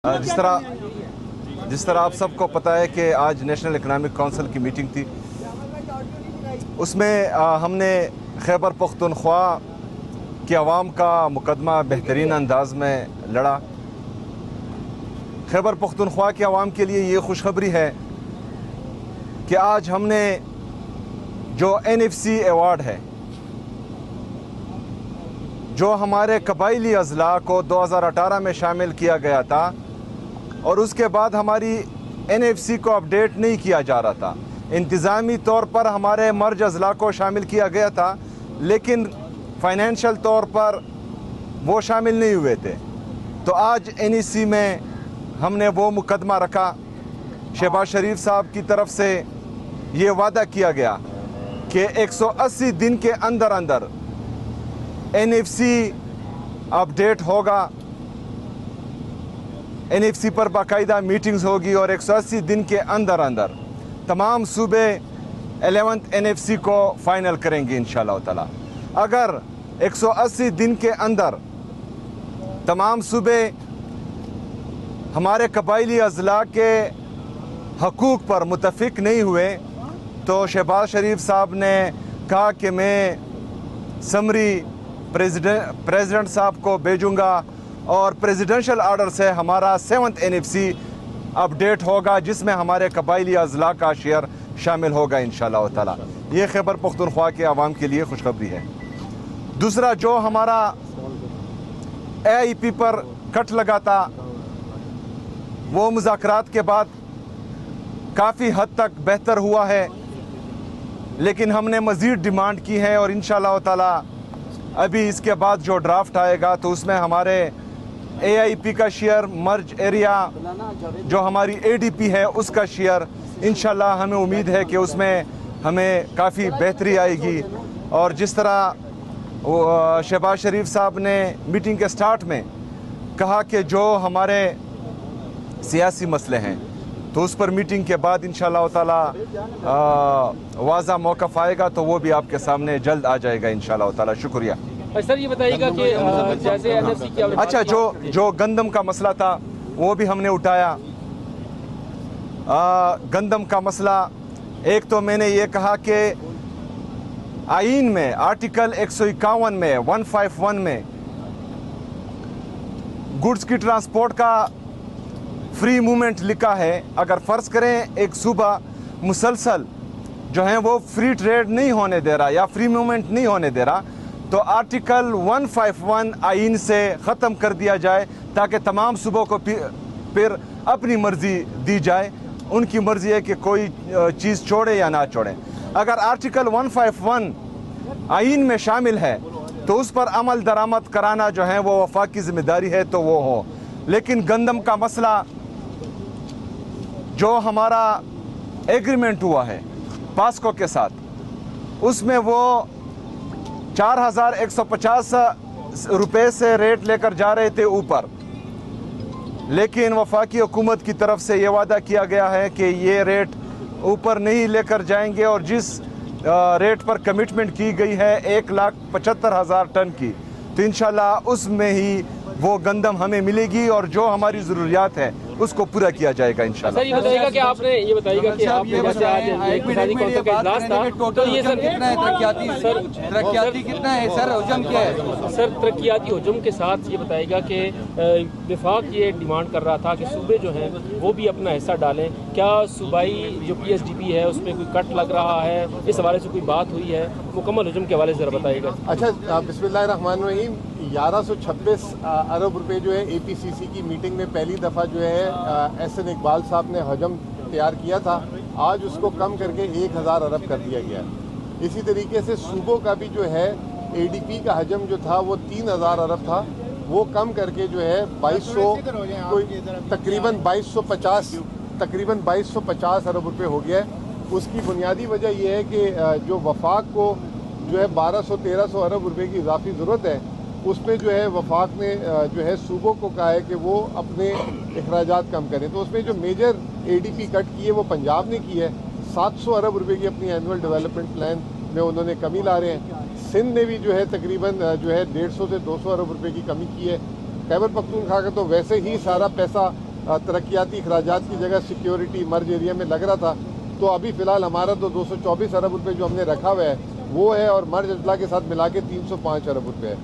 जिस तरह आप सबको पता है कि आज नेशनल इकनॉमिक काउंसिल की मीटिंग थी, उसमें हमने खैबर पख्तूनख्वा की आवाम का मुकदमा बेहतरीन अंदाज में लड़ा। खैबर पख्तूनख्वा की आवाम के लिए ये खुशखबरी है कि आज हमने जो NFC अवार्ड है, जो हमारे कबायली अज़ला को 2018 में शामिल किया गया था और उसके बाद हमारी NFC को अपडेट नहीं किया जा रहा था। इंतज़ामी तौर पर हमारे मर्ज अज़ला को शामिल किया गया था, लेकिन फाइनेंशियल तौर पर वो शामिल नहीं हुए थे। तो आज NEC में हमने वो मुकदमा रखा। शहबाज शरीफ साहब की तरफ से ये वादा किया गया कि 180 दिन के अंदर अंदर NFC अपडेट होगा, NFC पर बाकायदा मीटिंग्स होगी और 180 दिन के अंदर अंदर तमाम सूबे 11th NFC को फाइनल करेंगे इंशाअल्लाह ताला। अगर 180 दिन के अंदर तमाम सूबे हमारे कबायली अज़ला के हकूक़ पर मुतफ़िक नहीं हुए तो शहबाज शरीफ साहब ने कहा कि मैं समरी प्रेसिडेंट साहब को भेजूंगा और प्रेसिडेंशियल आर्डर से हमारा 7th NFC अपडेट होगा, जिसमें हमारे कबायली अज़ला का शेयर शामिल होगा इंशाअल्लाह ताला। ये खैबर पख्तूनख्वा के आवाम के लिए खुशखबरी है। दूसरा, जो हमारा AIP पर कट लगा था, वो मुज़ाकरात के बाद काफ़ी हद तक बेहतर हुआ है, लेकिन हमने मज़ीद डिमांड की है और इंशाअल्लाह ताला अभी इसके बाद जो ड्राफ्ट आएगा तो उसमें हमारे AIP का शेयर, मर्ज एरिया जो हमारी ADP है उसका शेयर, इंशाअल्लाह हमें उम्मीद है कि उसमें हमें काफ़ी बेहतरी आएगी। और जिस तरह शहबाज शरीफ साहब ने मीटिंग के स्टार्ट में कहा कि जो हमारे सियासी मसले हैं तो उस पर मीटिंग के बाद इंशाअल्लाह ताला वाज़ा मौक़िफ़ आएगा तो वो भी आपके सामने जल्द आ जाएगा इंशाअल्लाह ताला। शुक्रिया। सर ये बताइएगा कि जैसे NFC की अच्छा, जो गंदम का मसला था वो भी हमने उठाया। गंदम का मसला, एक तो मैंने ये कहा कि आईन में आर्टिकल 151 में 151 में गुड्स की ट्रांसपोर्ट का फ्री मूवमेंट लिखा है। अगर फ़र्ज़ करें एक सूबा मुसलसल जो है वो फ्री ट्रेड नहीं होने दे रहा या फ्री मूवमेंट नहीं होने दे रहा, तो आर्टिकल 151 आइन से ख़त्म कर दिया जाए ताकि तमाम सूबों को फिर अपनी मर्ज़ी दी जाए। उनकी मर्ज़ी है कि कोई चीज़ छोड़े या ना छोड़े। अगर आर्टिकल 151 आइन में शामिल है तो उस पर अमल दरामद कराना जो है वो वफाक की ज़िम्मेदारी है तो वो हो। लेकिन गंदम का मसला, जो हमारा एग्रीमेंट हुआ है पास्को के साथ, उसमें वो 4150 रुपये से रेट लेकर जा रहे थे ऊपर, लेकिन वफाकी हुकूमत की तरफ से ये वादा किया गया है कि ये रेट ऊपर नहीं लेकर जाएंगे और जिस रेट पर कमिटमेंट की गई है 1,75,000 टन की, तो इंशाल्लाह उसमें ही वो गंदम हमें मिलेगी और जो हमारी ज़रूरियात है उसको पूरा किया जाएगा इंशाल्लाह। सर ये बताइएगा कि आपने जैसे आज इक़्तिसादी कौंसिल का इजलास था तो ये सर कितना है तरक्याती कितना है सर, हुजूम क्या है सर? तरक्याती हुजूम के साथ ये बताइएगा कि वफाक ये डिमांड कर रहा था कि सूबे जो हैं वो भी अपना हिस्सा डालें। क्या सूबाई जो PSDP है उसमें कोई कट लग रहा है? इस हवाले से कोई बात हुई है? मुकम्मल हुजूम के हवाले से ज़रा बताइएगा। अच्छा, बिस्मिल्लाहिर्रहमानिर्रहीम। 1126 अरब रुपए जो है APCC की मीटिंग में पहली दफ़ा जो है SN इकबाल साहब ने हजम तैयार किया था। आज उसको कम करके 1000 अरब कर दिया गया। इसी तरीके से सूबों का भी जो है ADP का हजम जो था वो 3000 अरब था, वो कम करके जो है 2200 तकरीबन 2250 अरब रुपये हो गया है। उसकी बुनियादी वजह यह है कि जो वफाक को जो है 1200-1300 अरब रुपये की इजाफी ज़रूरत है, उसमें जो है वफाक ने जो है सूबों को कहा है कि वो अपने अखराजात कम करें। तो उसमें जो मेजर ADP कट की है वो पंजाब ने की है। 700 अरब रुपए की अपनी एनुअल डेवलपमेंट प्लान में उन्होंने कमी ला रहे हैं। सिंध ने भी जो है तकरीबन जो है 150 से 200 अरब रुपए की कमी की है। खैबर पख्तूनख्वा का तो वैसे ही सारा पैसा तरक्याती अखराजात की जगह सिक्योरिटी मर्ज एरिया में लग रहा था। तो अभी फ़िलहाल हमारा तो 224 अरब रुपए जो हमने रखा हुआ है वो है, और मर्ज अजला के साथ मिला के 305 अरब रुपए है।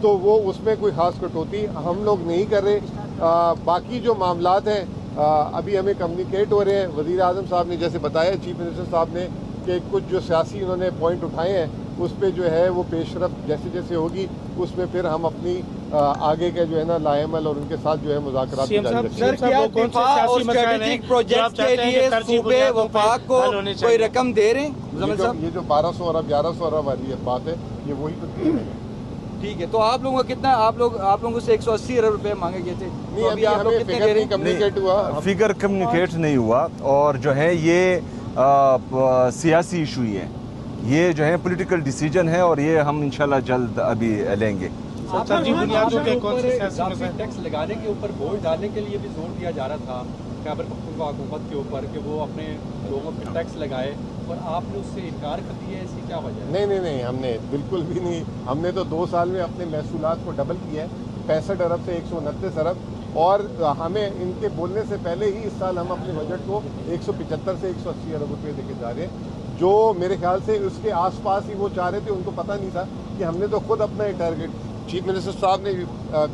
तो वो उसमें कोई ख़ास कटौती हम लोग नहीं कर रहे। बाकी जो मामलात हैं अभी हमें कम्युनिकेट हो रहे हैं। वज़ीर आज़म साहब ने जैसे बताया, चीफ मिनिस्टर साहब ने, कि कुछ जो सियासी उन्होंने पॉइंट उठाए हैं उस पर जो है वो पेशरफ जैसे जैसे होगी उसमें फिर हम अपनी आगे के जो है ना लाएमल और उनके साथ जो है मुज़ाकरात जारी रखेंगे। सर, क्या दिफा और स्ट्रेटेजिक प्रोजेक्ट के लिए सूबे वफाक को कोई रकम दे रहे हैं? ये जो 1200 अरब 1100 अरब वाली बात है, ये वही तो है। ठीक है, तो आप लोगों का कितना, आप लोगों से 180 अरब रुपए मांगे गए थे, नहीं तो अभी आप लोग हमें कितने फिगर दे रहे नहीं हैं? कम्युनिकेट हुआ। फिगर कम्युनिकेट नहीं हुआ, और जो है ये सियासी इशू ही है, ये जो है पॉलिटिकल डिसीजन है, और ये हम इंशाल्लाह जल्द अभी लेंगे। बुनियादों के कौन से टैक्स लगाने के ऊपर बोझ डालने के लिए भी जोर दिया जा रहा था खैबर पख्तूनख्वा हुकूमत के ऊपर कि वो अपने लोगों पर टैक्स लगाए, और आपने उससे इनकार कर दिया है, इसकी क्या वजह है? नहीं, हमने बिल्कुल भी नहीं। हमने तो 2 साल में अपने महसूलात को डबल किया है, 65 अरब से 129 अरब, और हमें इनके बोलने से पहले ही इस साल हम अपने बजट को 175 से 180 अरब रुपये लेके जा रहे हैं, जो मेरे ख्याल से उसके आसपास ही वो चाह रहे थे। उनको पता नहीं था कि हमने तो खुद अपना टारगेट, चीफ मिनिस्टर साहब ने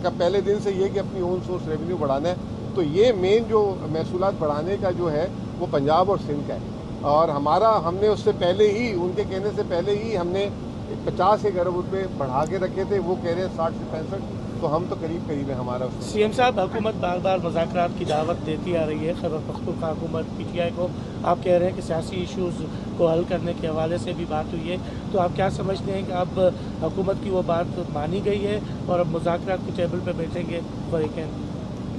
का पहले दिन से ये कि अपनी ओन सोर्स रेवेन्यू बढ़ाना है। तो ये मेन जो महसूलात बढ़ाने का जो है वो पंजाब और सिंध का है, और हमारा हमने उससे पहले ही, उनके कहने से पहले ही हमने 50 अरब रुपये बढ़ा के रखे थे। वो कह रहे हैं 60 से 65, तो हम तो करीब है हमारा। सीएम साहब, हुकूमत बार बार मुज़ाकरात की दावत देती आ रही है, खैबर पख्तूनख्वा हुकूमत PTI को। आप कह रहे हैं कि सियासी इशूज़ को हल करने के हवाले से भी बात हुई है, तो आप क्या समझते हैं कि अब हुकूमत की वो बात मानी गई है और अब मुज़ाकरात की टेबल पर बैठेंगे फॉर वीकेंड?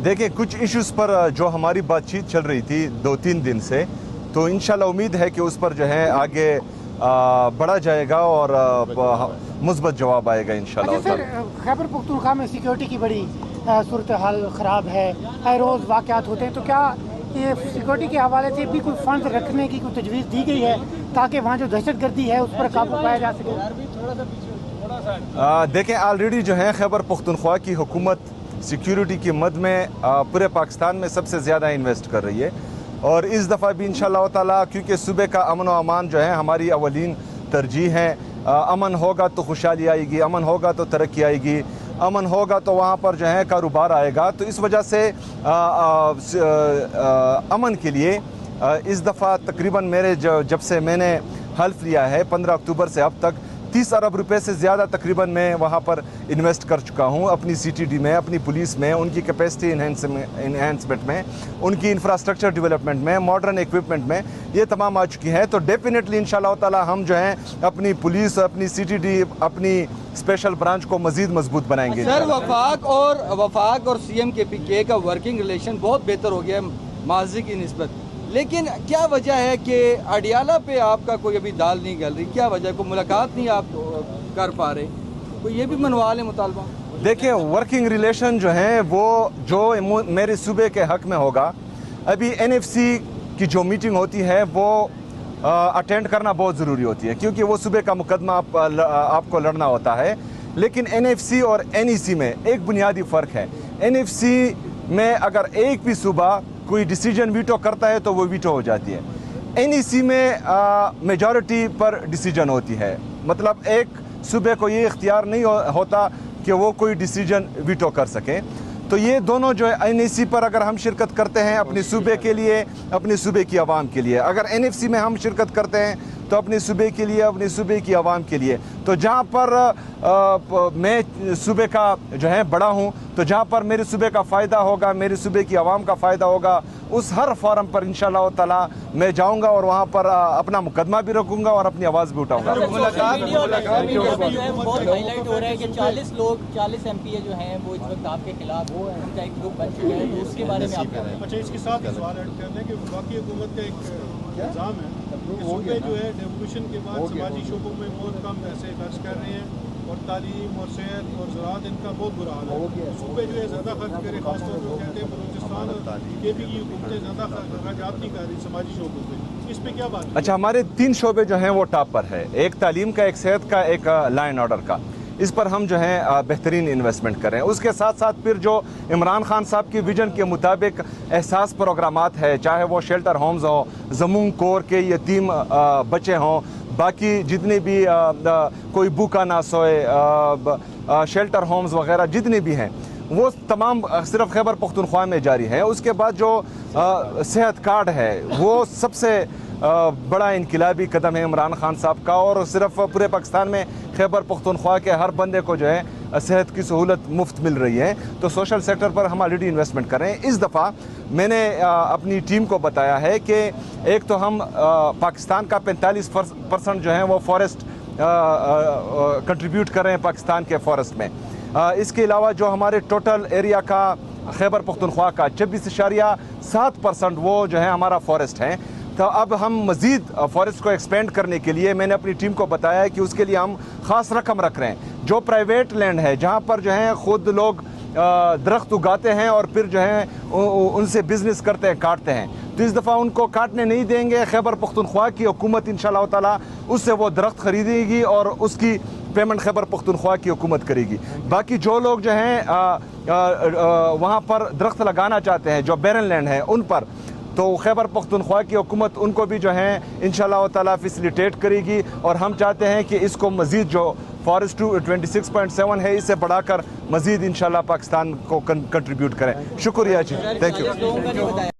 देखिए, कुछ इश्यूज़ पर जो हमारी बातचीत चल रही थी 2-3 दिन से, तो इंशाल्लाह उम्मीद है कि उस पर जो है आगे बढ़ा जाएगा और मुस्बत जवाब आएगा इंशाल्लाह। अच्छा सर, खैबर पख्तूनख्वा में सिक्योरिटी की बड़ी सूरत हाल ख़राब है, हर रोज़ वाक़यात होते हैं, तो क्या ये सिक्योरिटी के हवाले से भी कोई फ़ंड रखने की कोई तजवीज़ दी गई है ताकि वहाँ जो दहशतगर्दी है उस पर काबू पाया जा सके? देखें, ऑलरेडी जो है खैबर पख्तूनख्वा की हुकूमत सिक्योरिटी की मद में पूरे पाकिस्तान में सबसे ज़्यादा इन्वेस्ट कर रही है, और इस दफ़ा भी इंशाल्लाह ताला, क्योंकि सूबे का अमन व अमान जो है हमारी अवलीन तरजीह है। अमन होगा तो खुशहाली आएगी, अमन होगा तो तरक्की आएगी, अमन होगा तो वहाँ पर जो है कारोबार आएगा। तो इस वजह से अमन के लिए इस दफ़ा तकरीबन मेरे जब से मैंने हल्फ लिया है 15 अक्टूबर से अब तक 30 अरब रुपए से ज़्यादा तकरीबन मैं वहाँ पर इन्वेस्ट कर चुका हूँ, अपनी CTD में, अपनी पुलिस में, उनकी कैपेसिटी इन्हेंसमेंट में, उनकी इंफ्रास्ट्रक्चर डेवलपमेंट में, मॉडर्न इक्विपमेंट में, ये तमाम आ चुकी हैं। तो डेफिनेटली इंशाल्लाह ताला हम जो है अपनी पुलिस, अपनी CTD, अपनी स्पेशल ब्रांच को मज़ीद मजबूत बनाएंगे। सर, वफाक और CM KPK का वर्किंग रिलेशन बहुत बेहतर हो गया है माजी की निस्बत, लेकिन क्या वजह है कि अडियाला पे आपका कोई अभी दाल नहीं गल रही? क्या वजह, कोई मुलाकात नहीं आप कर पा रहे? कोई ये भी मनवा लें मुतालबा। देखिए, वर्किंग रिलेशन जो है वो जो मेरे सूबे के हक में होगा, अभी NFC की जो मीटिंग होती है वो अटेंड करना बहुत ज़रूरी होती है, क्योंकि वो सूबे का मुकदमा आपको लड़ना होता है। लेकिन NFC और NEC में एक बुनियादी फ़र्क है। NFC में अगर एक भी सूबा कोई डिसीजन वीटो करता है तो वो वीटो हो जाती है। NEC में मेजॉरिटी पर डिसीजन होती है, मतलब एक सूबे को ये इख्तियार नहीं होता कि वो कोई डिसीजन वीटो कर सके। तो ये दोनों जो है NEC पर अगर हम शिरकत करते हैं अपने सूबे के लिए, अपने सूबे की आवाम के लिए, अगर NFC में हम शिरकत करते हैं तो अपने सूबे के लिए, अपने सूबे की आवाम के लिए। तो जहाँ पर मैं सूबे का जो है बड़ा हूँ, तो जहाँ पर मेरे सूबे का फ़ायदा होगा, मेरे सूबे की आवाम का फ़ायदा होगा, उस हर फोरम पर इंशाल्लाह ताला मैं जाऊँगा और वहाँ पर अपना मुकदमा भी रखूँगा और अपनी आवाज़ भी उठाऊँगा। बहुत हाईलाइट हो रहा है कि 40 MPA जो हैं वो इस वक्त आपके खिलाफ उनका एक ग्रुप बन चुका है, तो उसके बारे में आप? अच्छा, इसके साथ सवाल ऐड करना है कि वफाकी हुकूमत का एक इल्ज़ाम है कि सूबे जो है डेवोल्यूशन के बाद समाजी शोबों में बहुत कम पैसे खर्च कर रहे हैं, और तालीम और सेहत और ज़राअत इनका बहुत बुरा हाल है। सूबे जो है ज़्यादा खर्च करे, खासतौर पर कहते हैं बलूचिस्तान और KP की हुकूमतें ज़्यादा खर्चात नहीं कर रही समाजी शोबों पर, इस पर क्या बात? अच्छा, हमारे 3 शोबे जो हैं वो टॉप पर है, एक तालीम का, एक सेहत का, एक लॉ एंड ऑर्डर का। इस पर हम जो है बेहतरीन इन्वेस्टमेंट करें। उसके साथ साथ फिर जो इमरान खान साहब की विजन के मुताबिक एहसास प्रोग्रामात है, चाहे वो शेल्टर होम्स हो, ज़मून कोर के यतीम बच्चे हों, बाकी जितने भी कोई भूखा ना सोए, शेल्टर होम्स वगैरह जितने भी हैं, वो तमाम सिर्फ खैबर पख्तूनख्वा में जारी है। उसके बाद जो सेहत कार्ड है वो सबसे बड़ा इनकलाबी कदम है इमरान खान साहब का, और सिर्फ पूरे पाकिस्तान में खैबर पख्तूनख्वा के हर बंदे को जो है सेहत की सहूलत मुफ्त मिल रही है। तो सोशल सेक्टर पर हम ऑलरेडी इन्वेस्टमेंट कर रहे हैं। इस दफ़ा मैंने अपनी टीम को बताया है कि एक तो हम पाकिस्तान का 45% जो है वो फॉरेस्ट कंट्रीब्यूट कर रहे हैं पाकिस्तान के फॉरेस्ट में। इसके अलावा जो हमारे टोटल एरिया का खैबर पख्तूनख्वा का 26.7% वो जो है हमारा फॉरेस्ट है। तो अब हम मज़ीद फॉरेस्ट को एक्सपेंड करने के लिए मैंने अपनी टीम को बताया है कि उसके लिए हम ख़ास रकम रख रहे हैं। जो प्राइवेट लैंड है, जहाँ पर जो है ख़ुद लोग दरख्त उगाते हैं और फिर जो है उनसे बिज़नेस करते हैं, काटते हैं, तो इस दफ़ा उनको काटने नहीं देंगे। खैबर पख्तूनख्वा की हुकूमत इंशाअल्लाह ताला उससे वो दरख्त ख़रीदेगी और उसकी पेमेंट खैबर पख्तूनख्वा की हुकूमत करेगी। बाकी जो लोग जो हैं वहाँ पर दरख्त लगाना चाहते हैं, जो बैरन लैंड है, उन पर तो खैबर पख्तूनख्वा की हुकूमत उनको भी जो है इंशाअल्लाह ताला फैसिलिटेट करेगी। और हम चाहते हैं कि इसको मज़ीद जो फॉरेस्ट 26.7 है, इससे बढ़ाकर मज़ीद इंशाअल्लाह पाकिस्तान को कंट्रीब्यूट करें। शुक्रिया जी, थैंक यू।